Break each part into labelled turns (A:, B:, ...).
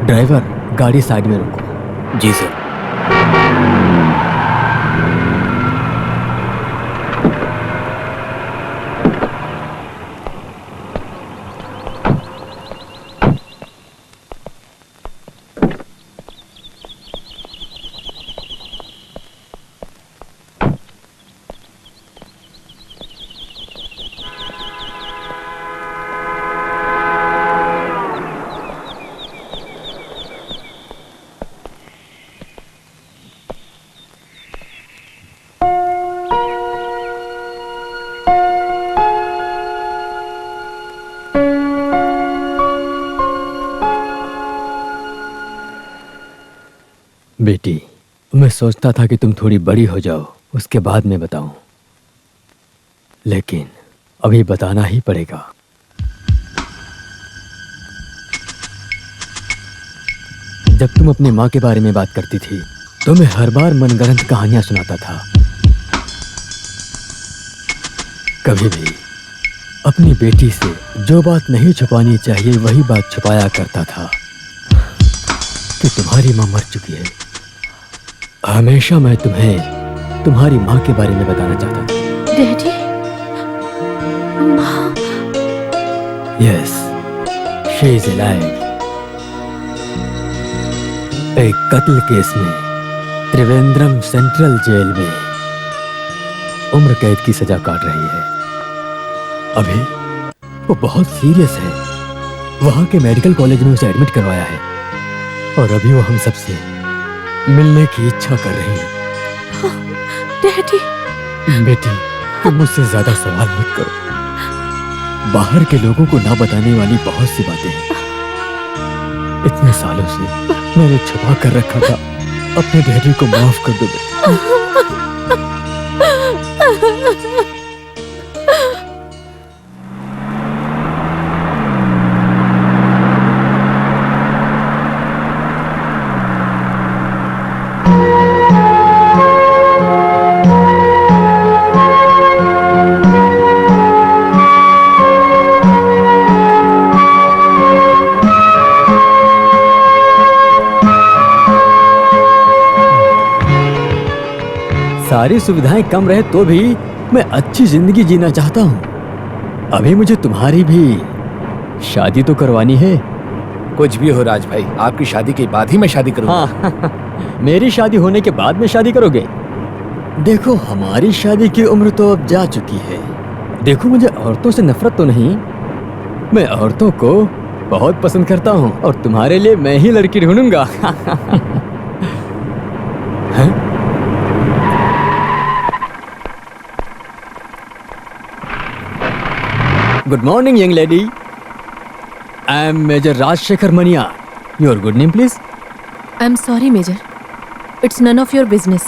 A: Driver, गाड़ी side में रोको।
B: जी सर।
A: बेटी, मैं सोचता था कि तुम थोड़ी बड़ी हो जाओ, उसके बाद मैं बताऊं, लेकिन अभी बताना ही पड़ेगा। जब तुम अपनी माँ के बारे में बात करती थी तो मैं हर बार मनगढ़ंत कहानियां सुनाता था। कभी भी अपनी बेटी से जो बात नहीं छुपानी चाहिए वही बात छुपाया करता था कि तुम्हारी माँ मर चुकी है। हमेशा मैं तुम्हें तुम्हारी माँ के बारे में बताना चाहता था।
C: डैडी, माँ।
A: Yes, she is alive. एक कत्ल केस में त्रिवेंद्रम सेंट्रल जेल में उम्र कैद की सजा काट रही है। अभी वो बहुत सीरियस है। वहां के मेडिकल कॉलेज में उसे एडमिट करवाया है और अभी वो हम सबसे मिलने की इच्छा कर रही है।
C: डैडी।
A: बेटी, तुम मुझसे ज्यादा सवाल मत करो। बाहर के लोगों को ना बताने वाली बहुत सी बातें हैं। इतने सालों से मैंने छुपा कर रखा था। अपने डैडी को माफ कर दो बेटी। सारी सुविधाएं कम रहे तो भी मैं अच्छी जिंदगी जीना चाहता हूँ। अभी मुझे तुम्हारी भी शादी तो करवानी है।
B: कुछ भी हो राज भाई, आपकी शादी के बाद ही मैं शादी करूंगा।
A: हाँ, मेरी शादी होने के बाद में शादी करोगे? देखो, हमारी शादी की उम्र तो अब जा चुकी है। देखो, मुझे औरतों से नफरत तो नहीं, मैं औरतों को बहुत पसंद करता हूँ और तुम्हारे लिए मैं ही लड़की ढूंढूंगा। Good morning, young lady. I am Major Rajshekhar Mania. Your good name, please?
C: I'm sorry, Major. It's none of your business.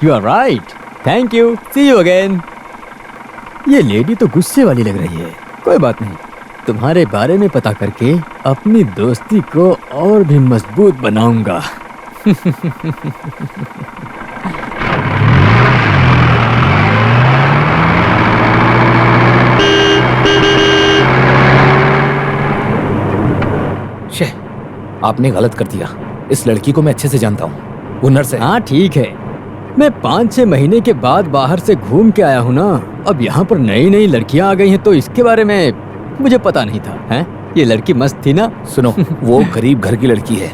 A: You are right. Thank you. See you again. ये लेडी तो गुस्से वाली लग रही है। कोई बात नहीं, तुम्हारे बारे में पता करके अपनी दोस्ती को और भी मजबूत बनाऊंगा।
B: आपने गलत कर दिया। इस लड़की को मैं अच्छे से जानता हूँ, वो नर्स है।
A: हाँ ठीक है, मैं 5-6 महीने के बाद बाहर से घूम के आया हूँ ना। अब यहाँ पर नई नई लड़कियाँ आ गई हैं तो इसके बारे में मुझे पता नहीं था। हैं? ये लड़की मस्त थी ना?
B: सुनो, वो गरीब घर की लड़की है,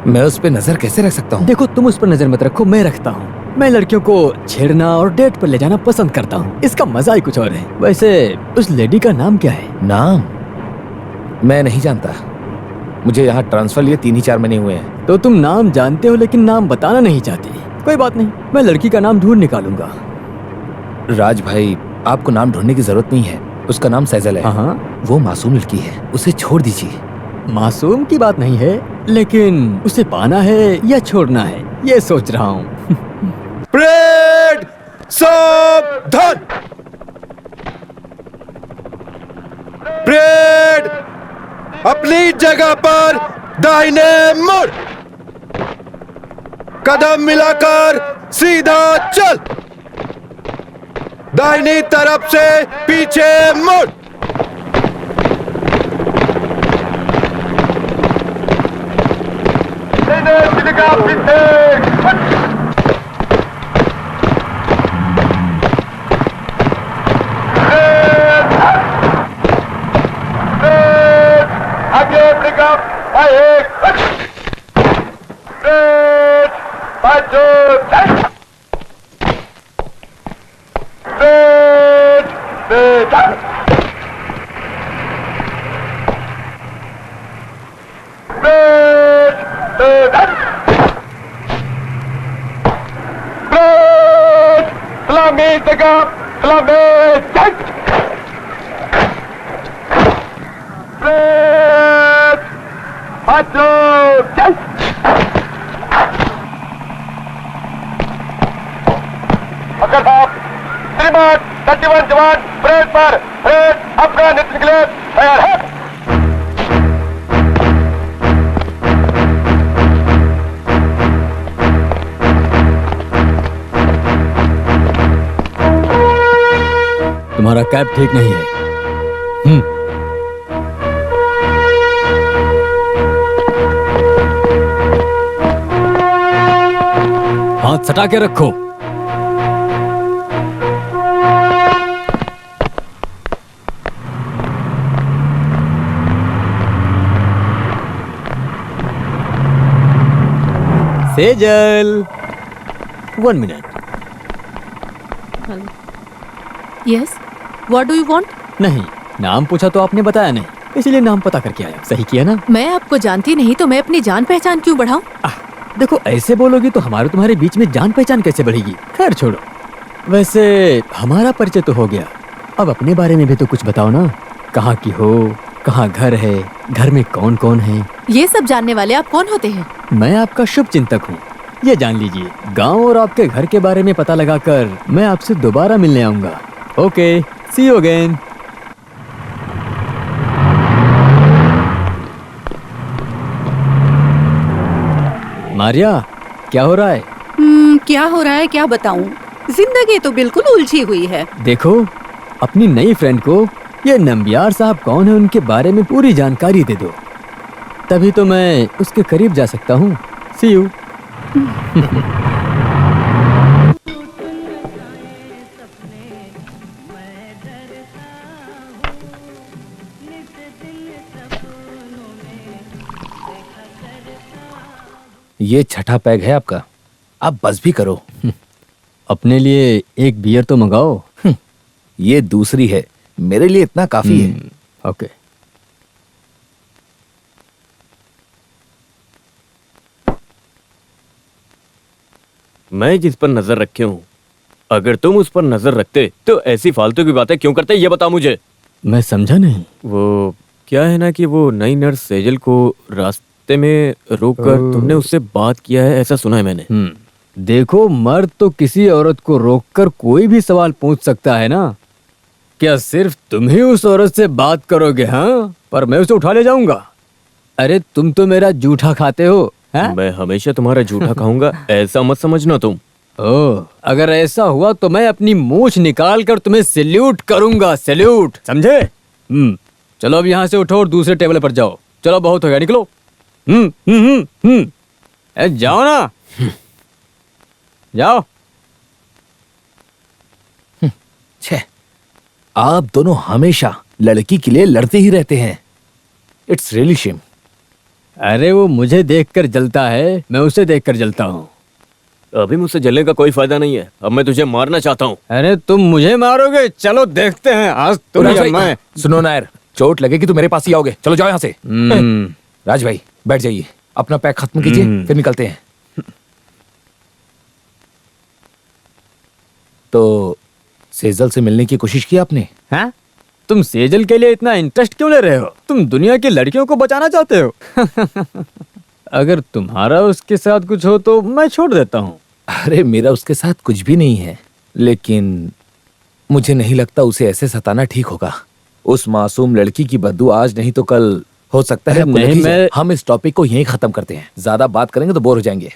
B: मैं उस पर नजर कैसे रख सकता हूँ?
A: देखो, तुम उस पर नजर मत रखो, मैं रखता हूँ। मैं लड़कियों को छेड़ना और डेट पर ले जाना पसंद करता हूँ। इसका मजा ही कुछ और है। वैसे उस लेडी का नाम क्या है?
B: नाम मैं नहीं जानता, मुझे यहाँ ट्रांसफर लिए 3 ही 4 महीने हुए हैं।
A: तो तुम नाम जानते हो लेकिन नाम बताना नहीं चाहती। कोई बात नहीं, मैं लड़की का नाम ढूंढ निकालूंगा।
B: राज भाई, आपको नाम ढूंढने की जरूरत नहीं है। उसका नाम सैजल है।
A: हाँ,
B: वो मासूम लड़की है, उसे छोड़ दीजिए।
A: मासूम की बात नहीं है, लेकिन उसे पाना है या छोड़ना है, ये सोच रहा हूँ।
B: परेड सावधान! परेड अपनी जगह पर दाहिने मुड़, कदम मिलाकर सीधा चल, दाहिनी तरफ से पीछे मुड़।
D: श्रीमान 31 जवान परेड पर परेड अपना नेतृत्व के लिए तैयार है।
A: तुम्हारा कैप ठीक नहीं है। हाथ सटा के रखो। Sejal, 1 minute.
C: Yes? What do you want?
A: नहीं, नाम पूछा तो आपने बताया नहीं, इसलिए नाम पता करके आया। सही किया ना?
C: मैं आपको जानती नहीं तो मैं अपनी जान पहचान क्यों बढ़ाऊं?
A: देखो, ऐसे बोलोगी तो हमारे तुम्हारे बीच में जान पहचान कैसे बढ़ेगी? खैर छोड़ो। वैसे हमारा परिचय तो हो गया, अब अपने बारे में भी तो कुछ बताओ ना। कहाँ की हो, कहाँ घर है, घर में कौन कौन है?
C: ये सब जानने वाले आप कौन होते हैं?
A: मैं आपका शुभ चिंतक हूँ, ये जान लीजिए। गांव और आपके घर के बारे में पता लगाकर मैं आपसे दोबारा मिलने आऊंगा। Okay, see you again. Maria, क्या हो रहा है?
E: क्या हो रहा है क्या बताऊं? जिंदगी तो बिल्कुल उलझी हुई है।
A: देखो, अपनी नई फ्रेंड को ये नंबियार साहब कौन है उनके बारे में पूरी जानकारी दे दो, तभी तो मैं उसके करीब जा सकता हूँ। सी यू।
B: ये छठा पैग है आपका, आप बस भी करो।
A: अपने लिए एक बियर तो मंगाओ।
B: ये दूसरी है, मेरे लिए इतना काफी है।
A: ओके।
F: मैं जिस पर नजर रखे हूँ, अगर तुम उस पर नजर रखते तो ऐसी फालतू की बातें क्यों करते, ये बता मुझे।
A: मैं समझा नहीं।
F: वो क्या है ना कि वो नई नर्स सेजल को रास्ते में रोककर तुमने उससे बात किया है, ऐसा सुना है मैंने।
A: देखो, मर्द तो किसी औरत को रोककर कोई भी सवाल पूछ सकता है ना। क्या सिर्फ तुम ही उस औरत से बात करोगे? हाँ, पर मैं उसे उठा ले जाऊंगा। अरे तुम तो मेरा जूठा खाते हो। है?
F: मैं हमेशा तुम्हारा जूठा खाऊंगा, ऐसा मत समझना तुम।
A: ओह, अगर ऐसा हुआ तो मैं अपनी मूंछ निकाल कर तुम्हें सैल्यूट करूंगा। सैल्यूट, समझे? चलो अब यहाँ से उठो और दूसरे टेबल पर जाओ। चलो, बहुत हो गया, निकलो। जाओ ना, जाओ।
B: छे, आप दोनों हमेशा लड़की के लिए लड़ते ही रहते हैं। It's really shame.
A: अरे वो मुझे देखकर जलता है, मैं उसे देखकर जलता हूँ।
F: अभी मुझसे जलने का कोई फायदा नहीं है, अब मैं तुझे मारना चाहता हूँ।
A: अरे तुम मुझे मारोगे? चलो देखते हैं आज तुम या मैं।
B: सुनो नायर, चोट लगेगी तो मेरे पास ही आओगे। चलो जाओ यहाँ से। राज भाई, बैठ जाइए, अपना पैक खत्म कीजिए, फिर निकलते हैं। तो सेजल से मिलने की कोशिश की आपने?
A: हाँ? तुम सेजल के लिए इतना इंटरेस्ट क्यों ले रहे हो? तुम दुनिया की लड़कियों को बचाना चाहते हो? अगर तुम्हारा उसके साथ कुछ हो तो मैं छोड़ देता हूँ।
B: अरे मेरा उसके साथ कुछ भी नहीं है, लेकिन मुझे नहीं लगता उसे ऐसे सताना ठीक होगा। उस मासूम लड़की की बददुआ आज नहीं तो कल हो सकता है।
A: नहीं,
B: हम इस टॉपिक को यहीं खत्म करते हैं, ज्यादा बात करेंगे तो बोर हो जाएंगे।